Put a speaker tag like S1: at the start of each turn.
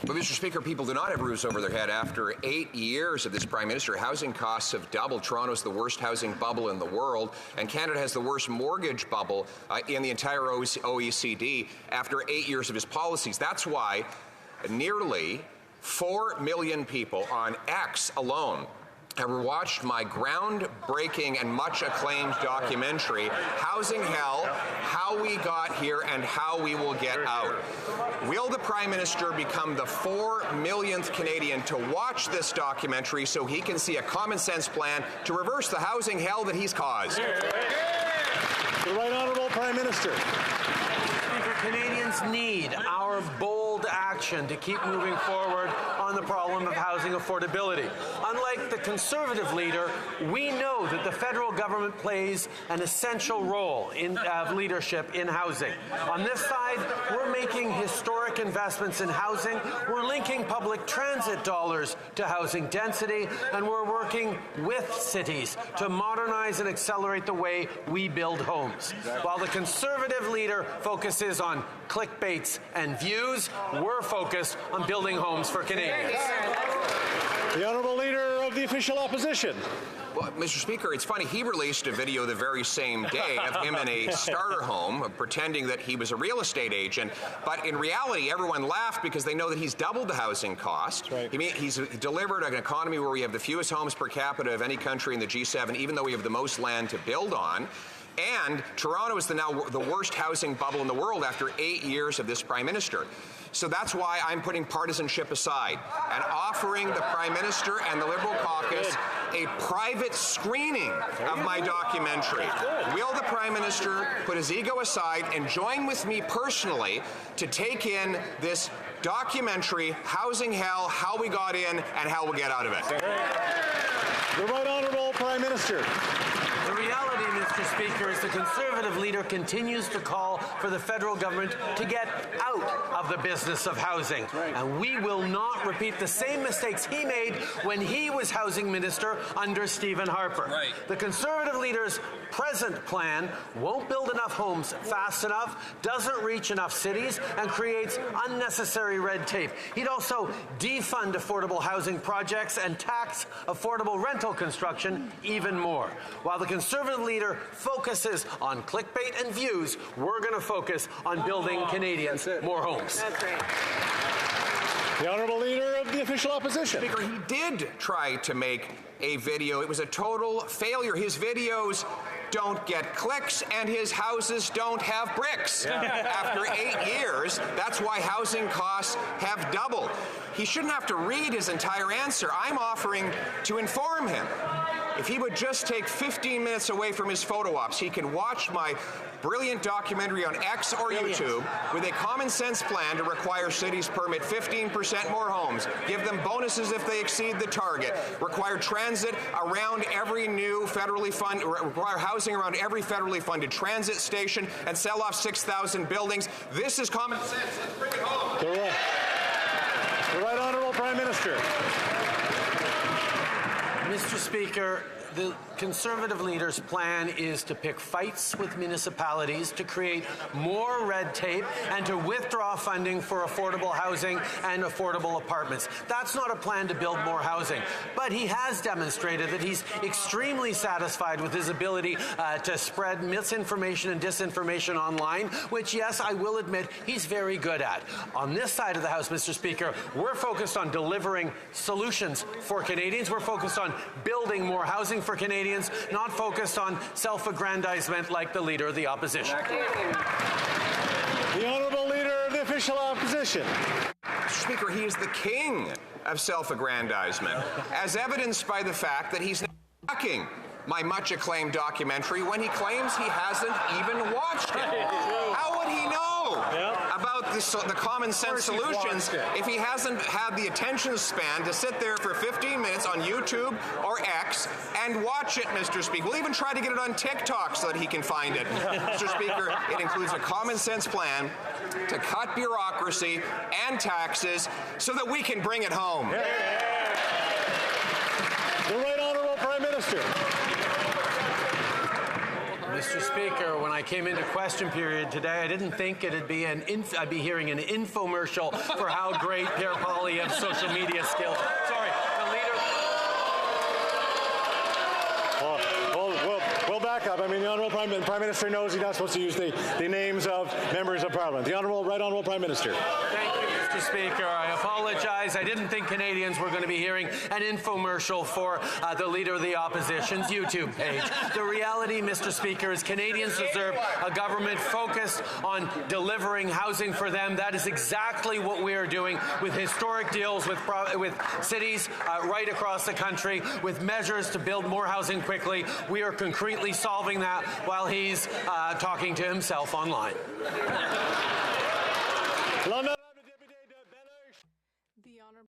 S1: But, Mr. Speaker, people do not have roofs over their head. After 8 years of this Prime Minister, housing costs have doubled. Toronto's the worst housing bubble in the world, and Canada has the worst mortgage bubble in the entire OECD after 8 years of his policies. That's why nearly 4 million people on X alone have watched my groundbreaking and much-acclaimed documentary, Housing Hell, How We Got Here and How We Will Get Out. Will the Prime Minister become the 4 millionth Canadian to watch this documentary so he can see a common-sense plan to reverse the housing hell that he's caused?
S2: The Right Honourable Prime Minister.
S3: Speaker, Canadians need our bold action to keep moving forward on the problem of housing affordability. Unlike the Conservative leader, we know that the federal government plays an essential role in leadership in housing. On this side, we're making historic investments in housing, we're linking public transit dollars to housing density, and we're working with cities to modernize and accelerate the way we build homes. While the Conservative leader focuses on clickbaits and views, we're focused on building homes for Canadians.
S2: The Honourable Leader of the Official Opposition.
S1: Well, Mr. Speaker, it's funny, he released a video the very same day of him in a starter home pretending that he was a real estate agent, but in reality everyone laughed because they know that he's doubled the housing cost.
S2: Right.
S1: He's delivered an economy where we have the fewest homes per capita of any country in the G7, even though we have the most land to build on. And Toronto is now the worst housing bubble in the world after 8 years of this Prime Minister. So that's why I'm putting partisanship aside and offering the Prime Minister and the Liberal caucus a private screening of my documentary. Will the Prime Minister put his ego aside and join with me personally to take in this documentary, Housing Hell, How We Got In and How We'll Get Out of it?
S2: The Right Honourable Prime Minister.
S3: The reality, Mr. Speaker, is the Conservative leader continues to call for the federal government to get out of the business of housing. And we will not repeat the same mistakes he made when he was housing minister under Stephen Harper. The Conservative leader's present plan won't build enough homes fast enough, doesn't reach enough cities, and creates unnecessary red tape. He'd also defund affordable housing projects and tax affordable rental construction even more. While the Conservative leader focuses on clickbait and views, we're going to focus on building Canadians more homes.
S4: That's right.
S2: The Honourable Leader of the Official Opposition.
S1: Speaker, he did try to make a video. It was a total failure. His videos don't get clicks and his houses don't have bricks. After 8 years, that's why housing costs have doubled. He shouldn't have to read his entire answer. I'm offering to inform him. If he would just take 15 minutes away from his photo ops, he can watch my brilliant documentary on X or YouTube with a common sense plan to require cities permit 15% more homes, give them bonuses if they exceed the target, require transit around every new federally funded, require housing around every federally funded transit station, and sell off 6,000 buildings. This is common sense. Let's bring it home.
S2: The Right Honourable Prime Minister.
S3: Mr. Speaker, the Conservative leader's plan is to pick fights with municipalities, to create more red tape, and to withdraw funding for affordable housing and affordable apartments. That's not a plan to build more housing, but he has demonstrated that he's extremely satisfied with his ability to spread misinformation and disinformation online, which, yes, I will admit, he's very good at. On this side of the House, Mr. Speaker, we're focused on delivering solutions for Canadians. We're focused on building more housing for Canadians, not focused on self-aggrandizement like the Leader of the Opposition.
S2: The Honourable Leader of the Official Opposition.
S1: Mr. Speaker, he is the king of self-aggrandizement, as evidenced by the fact that he's mocking my much-acclaimed documentary when he claims he hasn't even watched it. How would he know about the common sense solutions if he hasn't had the attention span to sit there for 15 minutes on YouTube or X and watch it, Mr. Speaker? We'll even try to get it on TikTok so that he can find it. Mr. Speaker, it includes a common sense plan to cut bureaucracy and taxes so that we can bring it home.
S2: The Right Honourable Prime Minister.
S3: Mr. Speaker, when I came into question period today, I didn't think I'd be hearing an infomercial for how great Pierre Poilievre's social media skills. Sorry, the leader.
S2: We'll back up. I mean, the Honourable Prime Minister knows he's not supposed to use the names of members of Parliament. The Right Honourable Prime Minister.
S3: Thank you, Mr. Speaker. I apologize. I didn't think Canadians were going to be hearing an infomercial for the Leader of the Opposition's YouTube page. The reality, Mr. Speaker, is Canadians deserve a government focused on delivering housing for them. That is exactly what we are doing with historic deals with cities right across the country, with measures to build more housing quickly. We are concretely solving that while he's talking to himself online.
S2: London.